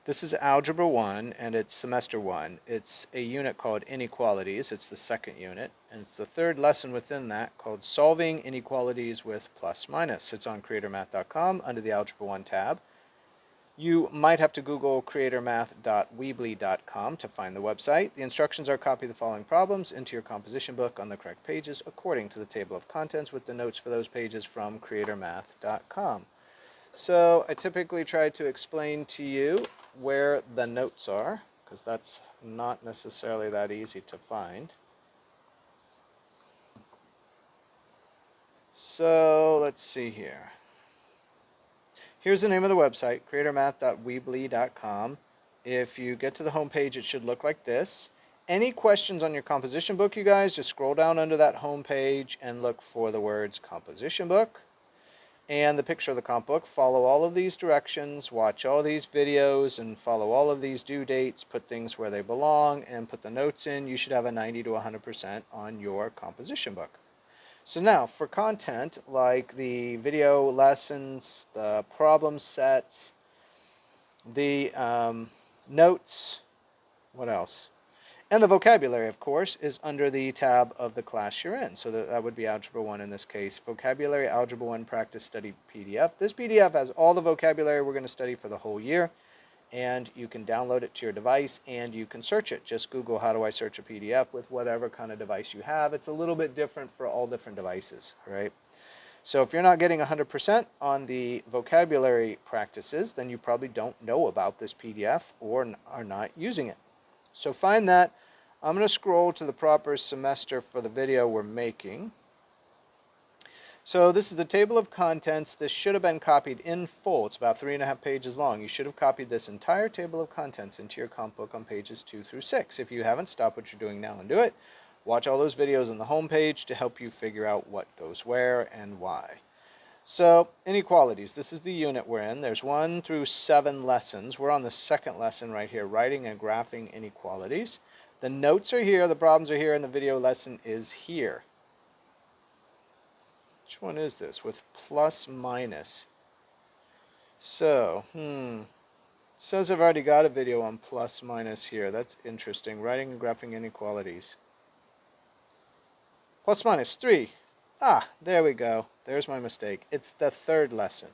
This is Algebra 1, and it's Semester 1. It's a unit called Inequalities. It's the second unit, and it's the third lesson within that called Solving Inequalities with Plus Minus. It's on creatormath.com under the Algebra 1 tab. You might have to Google creatormath.weebly.com to find the website. The instructions are copy the following problems into your composition book on the correct pages according to the table of contents with the notes for those pages from creatormath.com. So I typically try to explain to you where the notes are, because that's not necessarily that easy to find. So let's see here. Here's the name of the website, creatormath.weebly.com. If you get to the home page, it should look like this. Any questions on your composition book, you guys, just scroll down under that home page and look for the words composition book and the picture of the comp book. Follow all of these directions, watch all these videos, and follow all of these due dates, put things where they belong, and put the notes in. You should have a 90 to 100% on your composition book. So now, for content like the video lessons, the problem sets, the notes, what else? And the vocabulary, of course, is under the tab of the class you're in. So that would be Algebra 1 in this case. Vocabulary, Algebra 1 Practice Study PDF. This PDF has all the vocabulary we're going to study for the whole year. And you can download it to your device and you can search it. Just Google how do I search a PDF with whatever kind of device you have. It's a little bit different for all different devices, right? So if you're not getting 100% on the vocabulary practices, then you probably don't know about this PDF or are not using it. So find that. I'm going to scroll to the proper semester for the video we're making. So this is the table of contents. This should have been copied in full. It's about 3.5 pages long. You should have copied this entire table of contents into your comp book on pages 2 through 6. If you haven't, stop what you're doing now and do it. Watch all those videos on the home page to help you figure out what goes where and why. So, inequalities. This is the unit we're in. There's 1 through 7 lessons. We're on the second lesson right here, writing and graphing inequalities. The notes are here, the problems are here, and the video lesson is here. Which one is this? With plus minus. So, says I've already got a video on plus minus here. That's interesting. Writing and graphing inequalities. Plus minus 3. Ah, there we go. There's my mistake. It's the third lesson.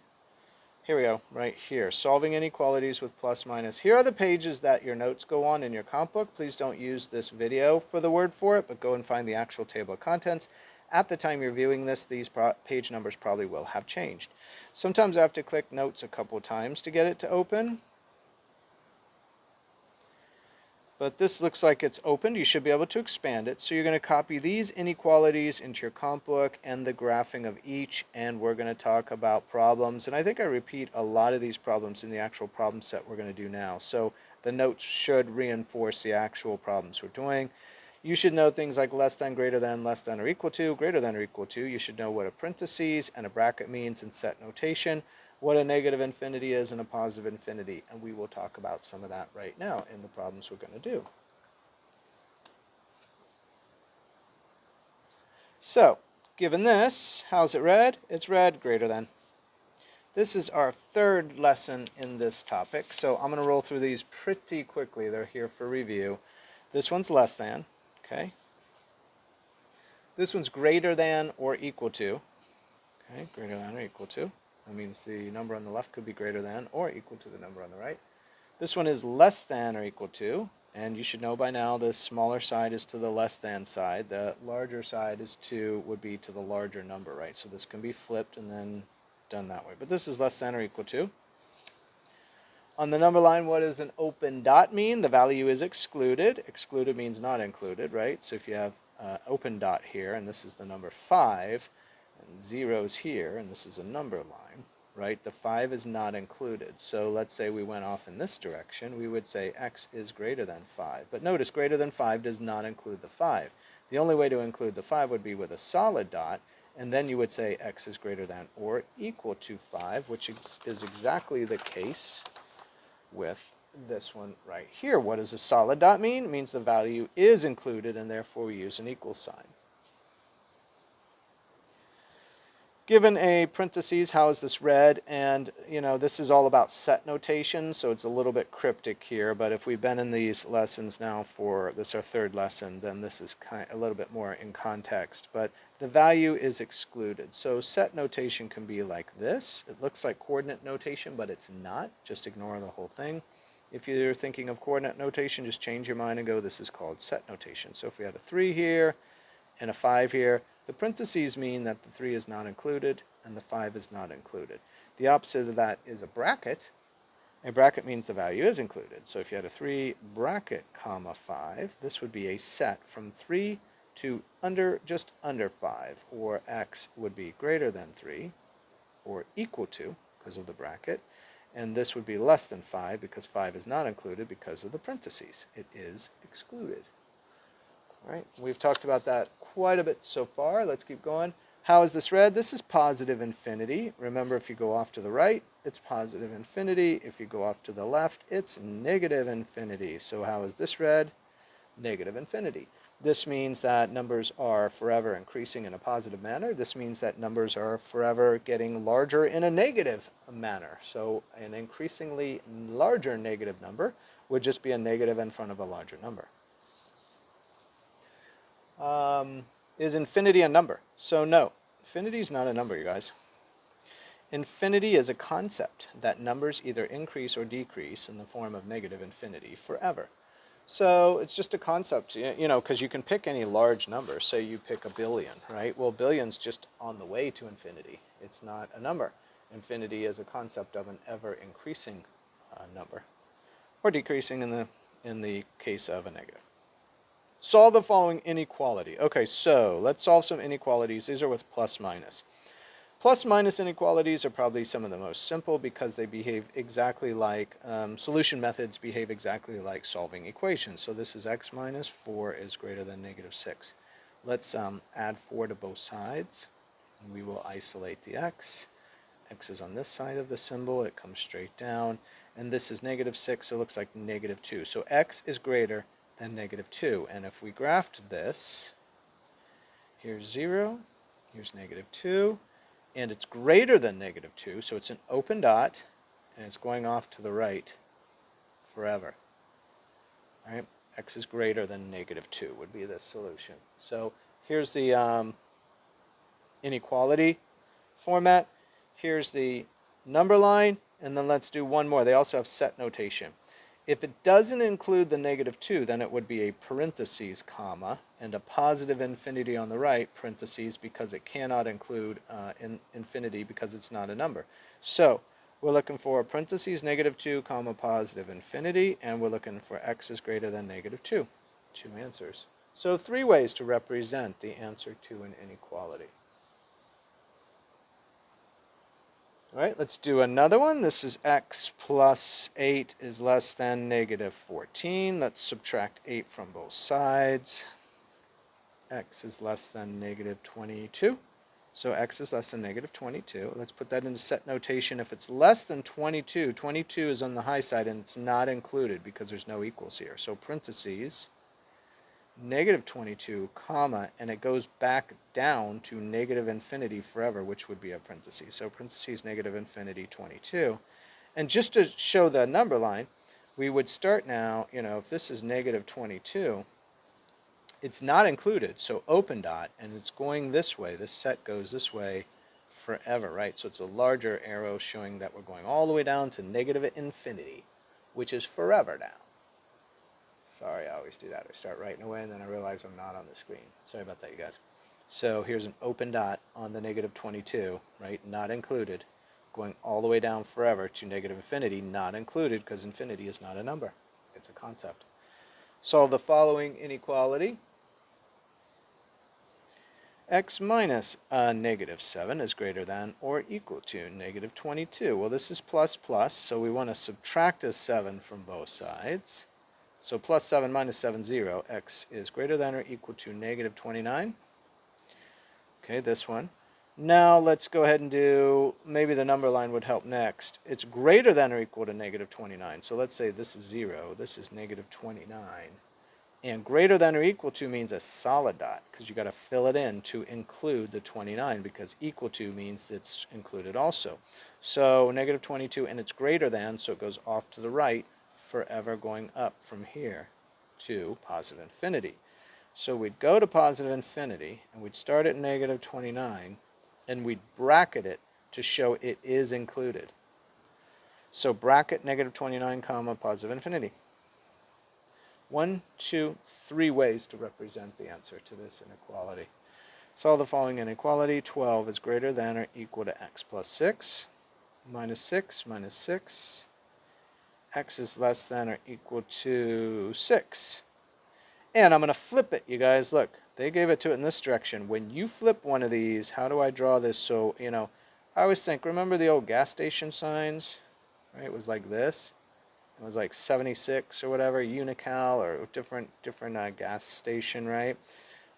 Here we go, right here. Solving inequalities with plus minus. Here are the pages that your notes go on in your comp book. Please don't use this video for the word for it, but go and find the actual table of contents. At the time you're viewing this, these page numbers probably will have changed. Sometimes I have to click notes a couple times to get it to open. But this looks like it's opened. You should be able to expand it. So you're going to copy these inequalities into your comp book and the graphing of each, and we're going to talk about problems. And I think I repeat a lot of these problems in the actual problem set we're going to do now. So the notes should reinforce the actual problems we're doing. You should know things like less than, greater than, less than or equal to, greater than or equal to. You should know what a parentheses and a bracket means in set notation, what a negative infinity is and a positive infinity. And we will talk about some of that right now in the problems we're going to do. So, given this, how's it read? It's read greater than. This is our third lesson in this topic. So I'm going to roll through these pretty quickly. They're here for review. This one's less than. Okay. This one's greater than or equal to. Okay, greater than or equal to. That means the number on the left could be greater than or equal to the number on the right. This one is less than or equal to, and you should know by now the smaller side is to the less than side. The larger side would be to the larger number, right? So this can be flipped and then done that way. But this is less than or equal to. On the number line, what does an open dot mean? The value is excluded. Excluded means not included, right? So if you have open dot here, and this is the number 5, and 0's here, and this is a number line, right? The 5 is not included. So let's say we went off in this direction. We would say x is greater than 5. But notice greater than 5 does not include the 5. The only way to include the 5 would be with a solid dot, and then you would say x is greater than or equal to 5, which is exactly the case with this one right here. What does a solid dot mean? It means the value is included, and therefore we use an equal sign. Given a parentheses, how is this read? And, this is all about set notation, so it's a little bit cryptic here, but if we've been in these lessons now for this our third lesson, then this is a little bit more in context. But the value is excluded. So set notation can be like this. It looks like coordinate notation, but it's not. Just ignore the whole thing. If you're thinking of coordinate notation, just change your mind and go, this is called set notation. So if we had a 3 here and a 5 here, the parentheses mean that the 3 is not included and the 5 is not included. The opposite of that is a bracket. A bracket means the value is included. So if you had a 3 bracket comma 5, this would be a set from 3 to just under 5, or x would be greater than 3 or equal to because of the bracket, and this would be less than 5 because 5 is not included because of the parentheses. It is excluded. All right, we've talked about that quite a bit so far. Let's keep going. How is this read? This is positive infinity. Remember, if you go off to the right, it's positive infinity. If you go off to the left, it's negative infinity. So how is this read? Negative infinity. This means that numbers are forever increasing in a positive manner. This means that numbers are forever getting larger in a negative manner. So an increasingly larger negative number would just be a negative in front of a larger number. Is infinity a number? So no, infinity is not a number, you guys. Infinity is a concept that numbers either increase or decrease in the form of negative infinity forever. So it's just a concept, because you can pick any large number. Say you pick a billion, right? Well, billion's just on the way to infinity. It's not a number. Infinity is a concept of an ever-increasing number, or decreasing in the case of a negative. Solve the following inequality. Okay, so let's solve some inequalities. These are with plus minus. Plus minus inequalities are probably some of the most simple because they behave exactly like, solution methods behave exactly like solving equations. So this is x minus 4 is greater than negative 6. Let's add 4 to both sides, and we will isolate the x. X is on this side of the symbol. It comes straight down. And this is negative 6, so it looks like negative 2. So x is greater than negative 2. And if we graphed this, here's 0, here's negative 2, and it's greater than negative 2, so it's an open dot, and it's going off to the right forever. All right? X is greater than negative 2 would be the solution. So here's the inequality format. Here's the number line, and then let's do one more. They also have set notation. If it doesn't include the negative 2, then it would be a parentheses, comma, and a positive infinity on the right, parentheses, because it cannot include infinity because it's not a number. So we're looking for parentheses, negative 2, comma, positive infinity, and we're looking for x is greater than negative 2. 2 answers. So 3 ways to represent the answer to an inequality. All right, let's do another one. This is x plus 8 is less than negative 14. Let's subtract 8 from both sides. X is less than negative 22. So x is less than negative 22. Let's put that into set notation. If it's less than 22, 22 is on the high side and it's not included because there's no equals here. So parentheses, negative 22, comma, and it goes back down to negative infinity forever, which would be a parentheses. So parentheses, negative infinity, 22. And just to show the number line, we would start now, if this is negative 22, it's not included, so open dot, and it's going this way. This set goes this way forever, right? So it's a larger arrow showing that we're going all the way down to negative infinity, which is forever now. Sorry, I always do that. I start writing away and then I realize I'm not on the screen. Sorry about that, you guys. So here's an open dot on the negative 22, right? Not included, going all the way down forever to negative infinity, not included because infinity is not a number. It's a concept. Solve the following inequality. X minus negative 7 is greater than or equal to negative 22. Well, this is plus plus, so we want to subtract a 7 from both sides. So plus 7 minus 7, 0. X is greater than or equal to negative 29. Okay, this one. Now let's go ahead and do, maybe the number line would help next. It's greater than or equal to negative 29. So let's say this is 0. This is negative 29. And greater than or equal to means a solid dot, because you got to fill it in to include the 29, because equal to means it's included also. So negative 22, and it's greater than, so it goes off to the right, forever going up from here to positive infinity. So we'd go to positive infinity, and we'd start at negative 29, and we'd bracket it to show it is included. So bracket negative 29 comma positive infinity. 1, 2, 3 ways to represent the answer to this inequality. Solve the following inequality. 12 is greater than or equal to x plus 6, minus 6, minus 6. X is less than or equal to 6. And I'm going to flip it, you guys. Look, they gave it to it in this direction. When you flip one of these, how do I draw this? So, I always think, remember the old gas station signs? Right? It was like this. It was like 76 or whatever, Unical or different gas station, right?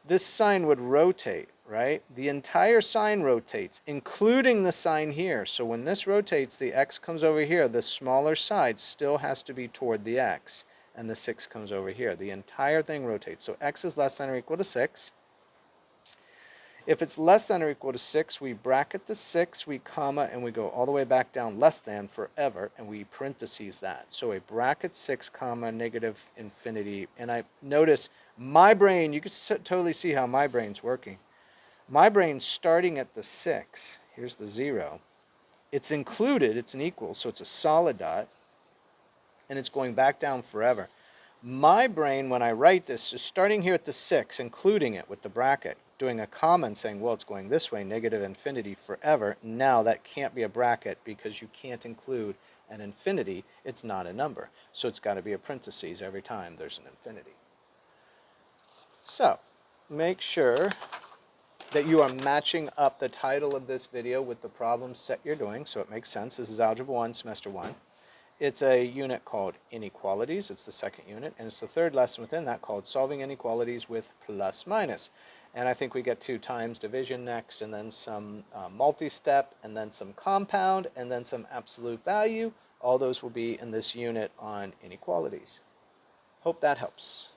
This sign would rotate, right? The entire sign rotates, including the sign here. So when this rotates, the x comes over here. The smaller side still has to be toward the x, and the 6 comes over here. The entire thing rotates. So x is less than or equal to 6. If it's less than or equal to 6, we bracket the 6, we comma, and we go all the way back down less than forever, and we parentheses that. So a bracket 6 comma negative infinity. And I notice my brain, you can totally see how my brain's working. My brain's starting at the 6. Here's the 0. It's included, it's an equal, so it's a solid dot, and it's going back down forever. My brain, when I write this, is starting here at the 6, including it with the bracket, doing a comma and saying, well, it's going this way, negative infinity forever. Now that can't be a bracket because you can't include an infinity. It's not a number. So it's got to be a parentheses every time there's an infinity. So make sure that you are matching up the title of this video with the problem set you're doing so it makes sense. This is Algebra 1, Semester 1. It's a unit called Inequalities. It's the second unit, and it's the third lesson within that called Solving Inequalities with Plus Minus. And I think we get to times division next, and then some multi-step, and then some compound, and then some absolute value. All those will be in this unit on inequalities. Hope that helps.